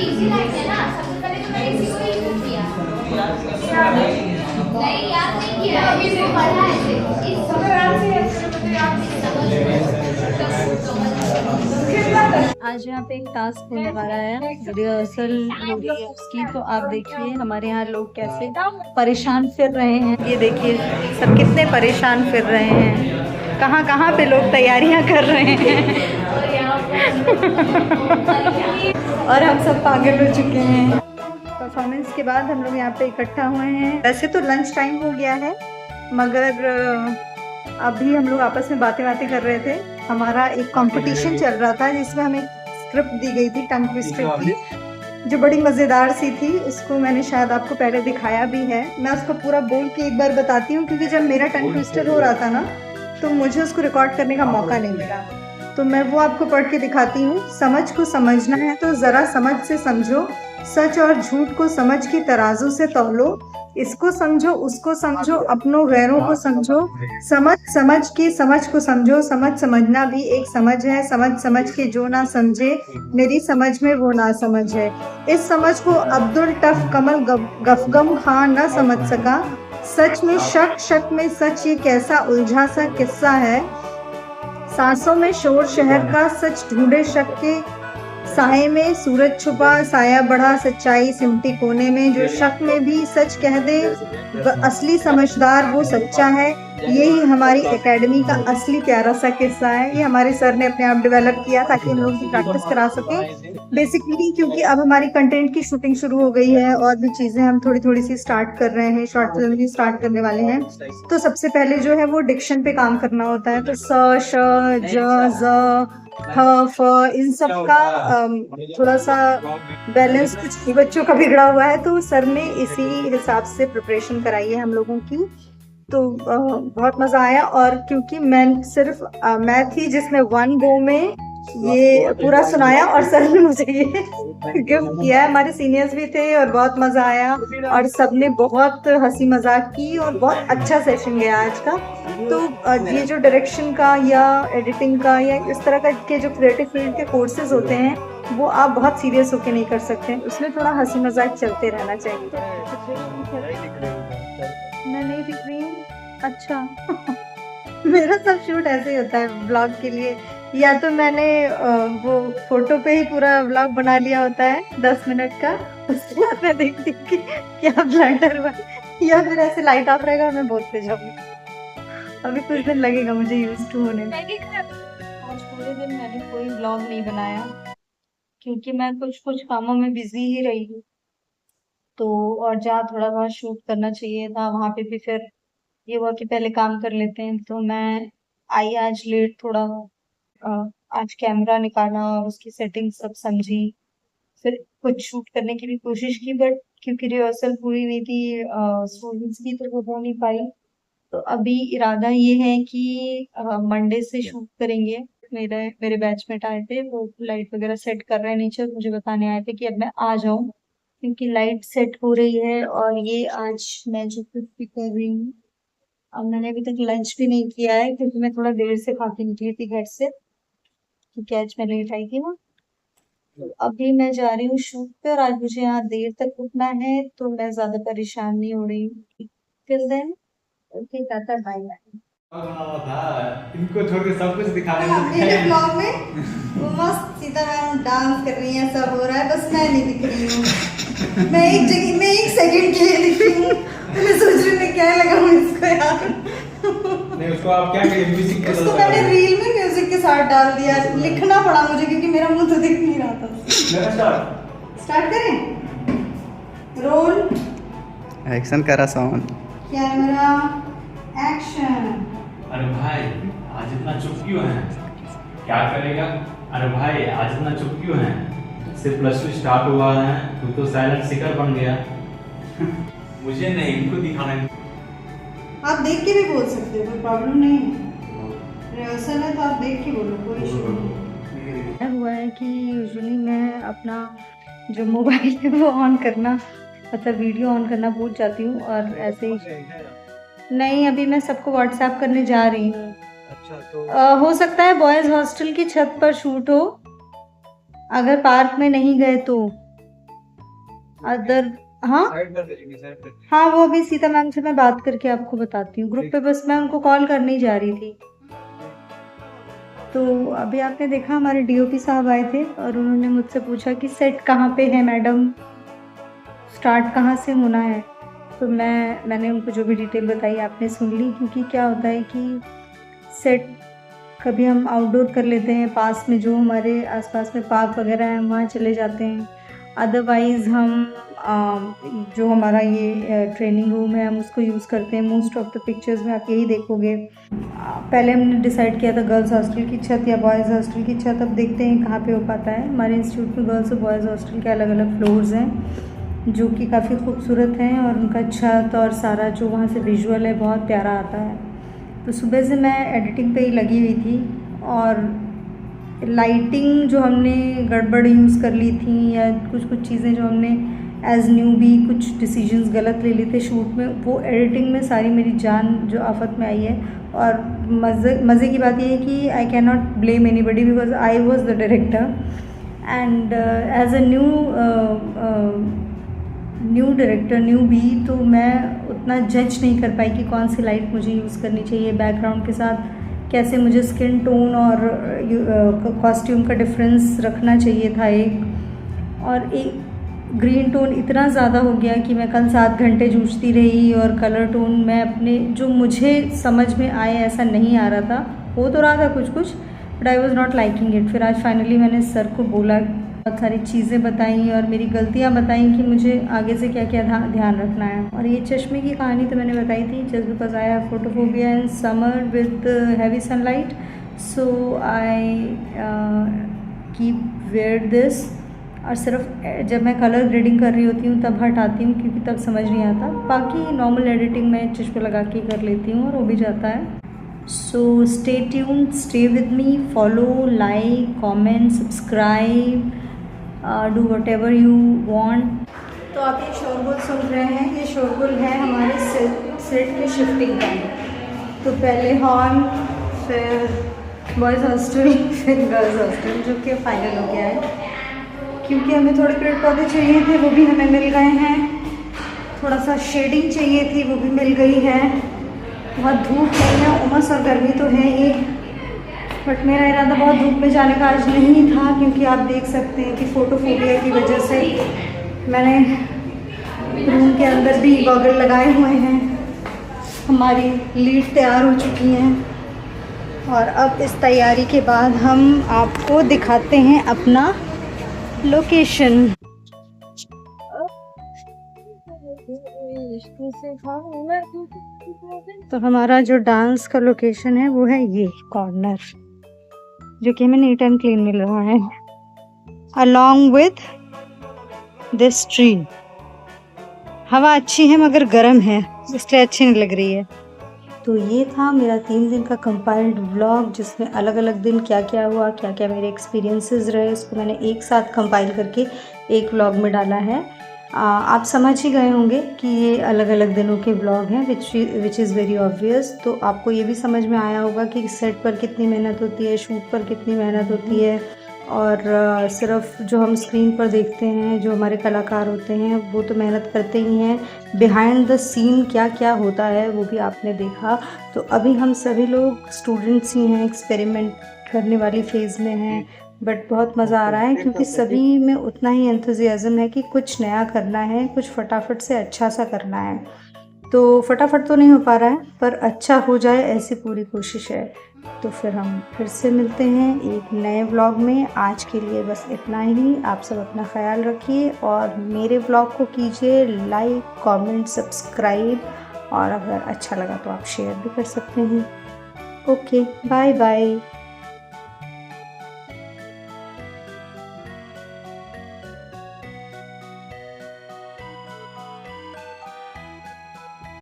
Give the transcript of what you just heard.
Easy light है ना, सबसे पहले तो मैंने इसी को ही यूज किया। नहीं याद नहीं किया, अभी से पढ़ा है इस आराम से आज यहाँ पे एक टास्क होने वाला है, रिहर्सल हो रही है उसकी। तो आप देखिए हमारे यहाँ लोग कैसे परेशान फिर रहे हैं। ये देखिए सब कितने परेशान फिर रहे हैं, कहाँ कहाँ पे लोग तैयारियाँ कर रहे हैं और हम सब पागल हो चुके हैं। परफॉर्मेंस के बाद हम लोग यहाँ पे इकट्ठा हुए हैं। वैसे तो लंच टाइम हो गया है, मगर अभी हम लोग आपस में बातें कर रहे थे। हमारा एक कंपटीशन चल रहा था जिसमें हमें स्क्रिप्ट दी गई थी टंग ट्विस्टर की, जो बड़ी मज़ेदार सी थी। उसको मैंने शायद आपको पहले दिखाया भी है। मैं उसको पूरा बोल के एक बार बताती हूँ, क्योंकि जब मेरा टंग ट्विस्टर हो रहा था ना, तो मुझे उसको रिकॉर्ड करने का मौका नहीं मिला। तो मैं वो आपको पढ़ के दिखाती हूँ। समझ को समझना है तो ज़रा समझ से समझो, सच और झूठ को समझ के तराजू से तौलो, इसको समझो उसको समझो अपनों गैरों को समझो, समझ के समझ को समझो, समझना भी एक समझ है, समझ के जो ना समझे मेरी समझ में वो ना समझ है। इस समझ को अब्दुल टफ कमल गफगम खां न समझ सका, सच में शक में सच, ये कैसा उलझा सा किस्सा है। सांसों में शोर शहर का, सच ढूंढे शक के साए में, सूरज छुपा साया बढ़ा, सच्चाई सिमटी कोने में, जो शक में भी सच कह दे असली समझदार वो सच्चा है। यही हमारी एकेडमी का असली प्यारा सा किस्सा है। ये हमारे सर ने अपने आप डेवलप किया ताकि हम लोग प्रैक्टिस करा सकें बेसिकली, क्योंकि अब हमारी कंटेंट की शूटिंग शुरू हो गई है और भी चीज़ें हम थोड़ी सी स्टार्ट कर रहे हैं, शॉर्ट फिल्म भी स्टार्ट करने वाले हैं। तो सबसे पहले जो है वो डिक्शन पे काम करना होता है। तो स श ज ज फ फ इन सब का थोड़ा सा बैलेंस कुछ बच्चों का बिगड़ा हुआ है, तो सर ने इसी हिसाब से प्रिपरेशन कराई है हम लोगों की। तो बहुत मज़ा आया। और क्योंकि मैं थी जिसने वन गो में ये पूरा सुनाया और सर ने मुझे ये गिफ्ट किया है। हमारे सीनियर्स भी थे और बहुत मज़ा आया और सबने बहुत हंसी मजाक की और बहुत अच्छा सेशन गया आज का। तो ये जो डायरेक्शन का या एडिटिंग का या इस तरह का के जो क्रिएटिव फील्ड के कोर्सेज होते हैं, वो आप बहुत सीरियस होके नहीं कर सकते, उसमें थोड़ा हंसी मजाक चलते रहना चाहिए। मैं नहीं दिख रही हूँ, अच्छा मेरा सब शूट ऐसे ही होता है ब्लॉग के लिए। या तो मैंने वो फोटो पे ही पूरा व्लॉग बना लिया होता है 10 मिनट का, उसके बाद मैं देखती हूँ कि क्या ब्लैंडर हुआ, या फिर ऐसे लाइट ऑफ रहेगा और मैं बोलते जाऊंगी। अभी कुछ दिन लगेगा मुझे यूज टू होने में। आज पूरे दिन मैंने कोई व्लॉग नहीं बनाया क्योंकि मैं कुछ कामों में बिजी ही रही हूँ। तो और जहाँ थोड़ा बहुत शूट करना चाहिए था वहाँ पे भी फिर ये हुआ कि पहले काम कर लेते हैं। तो मैं आई आज लेट थोड़ा, आज कैमरा निकाला और उसकी सेटिंग सब समझी, फिर कुछ शूट करने की भी कोशिश की, बट क्योंकि रिहर्सल पूरी नहीं थी स्टूडेंट्स की, तो वो हो नहीं पाई। तो अभी इरादा ये है कि मंडे से शूट करेंगे। मेरे बैचमेट आए थे, वो लाइट वगैरह सेट कर रहे हैं नीचे, मुझे बताने आए थे कि अब मैं आ जाऊं क्योंकि लाइट सेट हो रही है। और ये आज मैं जो कुछ भी कर रही हूँ, अब मैंने अभी तक लंच भी नहीं किया है क्योंकि मैं थोड़ा देर से खा के निकली थी घर से, क्योंकि आज मैं लेट आई थी ना। तो अभी मैं जा रही हूँ शूट पे और आज मुझे यहाँ देर तक उठना है, तो मैं ज्यादा परेशान नहीं हो रही हूँ। Till then okay, tata bye bye. बना हुआ था इनको छोड़ के सब कुछ दिखाने मेरे ब्लॉग में वो मस्त सीताराम डांस कर रही है, सब हो रहा है, बस मैं नहीं दिख रही हूँ। मैं एक जगह में 1 सेकंड के लिए दिख रही हूँ, तो मैं सोच रही हूँ मैं क्या लगाऊं इसको यार। नहीं उसको आप क्या करिए म्यूजिक के उसको मैंने रील में म्यूजिक के साथ डाल दिया, लिखना पड़ा मुझे क्योंकि मेरा मुंह तो दिख नहीं रहा था। मेरा स्टार्ट करें, रोल एक्शन करा साउंड कैमरा एक्शन। अरे भाई आज इतना चुप क्यों है, क्या करेगा। अरे भाई आज इतना चुप क्यों है, सिर्फ +2 स्टार्ट हुआ है, तू तो साइलेंट सीकर बन गया। मुझे नहीं, इनको दिखाना है। आप देख के भी बोल सकते हो, कोई प्रॉब्लम नहीं है। रिहर्सल है तो आप देख के बोलो, कोई इशू नहीं। हुआ है कि यूजुअली मैं अपना जो मोबाइल है वो ऑन करना, मतलब वीडियो ऑन करना भूल जाती हूँ और ऐसे ही नहीं। अभी मैं सबको व्हाट्सएप करने जा रही हूँ। अच्छा, तो हो सकता है बॉयज़ हॉस्टल की छत पर शूट हो, अगर पार्क में नहीं गए तो। अदर हाँ हाँ, वो अभी सीता मैम से मैं बात करके आपको बताती हूँ। ग्रुप पे बस मैं उनको कॉल करने ही जा रही थी। तो अभी आपने देखा हमारे डीओपी साहब आए थे और उन्होंने मुझसे पूछा कि सेट कहाँ पे है मैडम, स्टार्ट कहाँ से होना है। तो मैंने उनको जो भी डिटेल बताई आपने सुन ली, क्योंकि क्या होता है कि सेट कभी हम आउटडोर कर लेते हैं, पास में जो हमारे आसपास में पार्क वगैरह है वहाँ चले जाते हैं। अदरवाइज़ हम जो हमारा ये ट्रेनिंग रूम है हम उसको यूज़ करते हैं। मोस्ट ऑफ द पिक्चर्स में आप यही देखोगे। पहले हमने डिसाइड किया था गर्ल्स हॉस्टल की छत या बॉयज़ हॉस्टल की छत, अब देखते हैं कहाँ पे हो पाता है। हमारे इंस्टीट्यूट में गर्ल्स और बॉयज़ हॉस्टल के अलग अलग फ्लोर्स हैं जो कि काफ़ी खूबसूरत हैं और उनका छत और सारा जो वहाँ से विजुअल है बहुत प्यारा आता है। तो सुबह से मैं एडिटिंग पे ही लगी हुई थी और लाइटिंग जो हमने गड़बड़ यूज़ कर ली थी या कुछ चीज़ें जो हमने एज़ न्यू भी कुछ डिसीजंस गलत ले लिए थे शूट में, वो एडिटिंग में सारी मेरी जान जो आफत में आई है। और मज़े की बात ये है कि I can not blame anybody because I was the director and as a new director new भी, तो मैं उतना जज नहीं कर पाई कि कौन सी लाइट मुझे यूज़ करनी चाहिए, बैकग्राउंड के साथ कैसे मुझे स्किन टोन और कॉस्ट्यूम का डिफरेंस रखना चाहिए था और एक ग्रीन टोन इतना ज़्यादा हो गया कि मैं कल 7 घंटे जूझती रही और कलर टोन मैं अपने जो मुझे समझ में आए ऐसा नहीं आ रहा था। हो तो रहा था कुछ but I was not liking it. फिर आज फाइनली मैंने सर को बोला, बहुत सारी चीज़ें बताई और मेरी गलतियाँ बताई कि मुझे आगे से क्या क्या ध्यान रखना है। और ये चश्मे की कहानी तो मैंने बताई थी, just because I have photophobia in summer with heavy sunlight, so I keep wear this. और सिर्फ जब मैं कलर ग्रेडिंग कर रही होती हूँ तब हटाती हूँ क्योंकि तब समझ नहीं आता। बाकी नॉर्मल एडिटिंग में चश्मा लगा के कर लेती हूँ और हो भी जाता है। So stay tuned, stay with me, follow, like, comment, subscribe, do whatever you want. तो आप ये शोरगुल सुन रहे हैं, ये शोरगुल है हमारे सेट की शिफ्टिंग का। तो पहले हॉल, फिर बॉयज़ हॉस्टल, फिर गर्ल्स हॉस्टल, जो कि फाइनल हो गया है। क्योंकि हमें थोड़े पेड़ पौधे चाहिए थे वो भी हमें मिल गए हैं, थोड़ा सा शेडिंग चाहिए थी वो भी मिल गई है। बहुत धूप नहीं है, उमस और गर्मी तो है ही, बट मेरा इरादा बहुत धूप में जाने का आज नहीं था क्योंकि आप देख सकते हैं कि फोटोफोबिया की वजह से मैंने रूम के अंदर भी गॉगल लगाए हुए हैं। हमारी लीड तैयार हो चुकी हैं और अब इस तैयारी के बाद हम आपको दिखाते हैं अपना लोकेशन। तो हमारा जो डांस का लोकेशन है वो है ये कॉर्नर, जो कि हमें नीट एंड क्लीन मिल रहा है अलॉन्ग विथ दिस ट्री। हवा अच्छी है मगर गर्म है इसलिए अच्छी नहीं लग रही है। तो ये था मेरा 3 दिन का कंपाइल्ड व्लॉग, जिसमें अलग अलग दिन क्या क्या हुआ, क्या क्या मेरे एक्सपीरियंसेस रहे, उसको मैंने एक साथ कंपाइल करके एक व्लॉग में डाला है। आप समझ ही गए होंगे कि ये अलग अलग दिनों के व्लॉग हैं, विच इज़ वेरी ऑब्वियस। तो आपको ये भी समझ में आया होगा कि सेट पर कितनी मेहनत होती है, शूट पर कितनी मेहनत होती है और सिर्फ जो हम स्क्रीन पर देखते हैं जो हमारे कलाकार होते हैं वो तो मेहनत करते ही हैं, बिहाइंड द सीन क्या क्या होता है वो भी आपने देखा। तो अभी हम सभी लोग स्टूडेंट्स ही हैं, एक्सपेरिमेंट करने वाली फेज़ में हैं, बट बहुत मज़ा आ रहा है क्योंकि सभी में उतना ही एंथुजियाज़म है कि कुछ नया करना है, कुछ फटाफट से अच्छा सा करना है। तो फटाफट तो नहीं हो पा रहा है पर अच्छा हो जाए ऐसी पूरी कोशिश है। तो फिर हम फिर से मिलते हैं एक नए व्लॉग में। आज के लिए बस इतना ही। आप सब अपना ख्याल रखिए और मेरे व्लॉग को कीजिए लाइक, कमेंट, सब्सक्राइब और अगर अच्छा लगा तो आप शेयर भी कर सकते हैं। Okay, bye bye.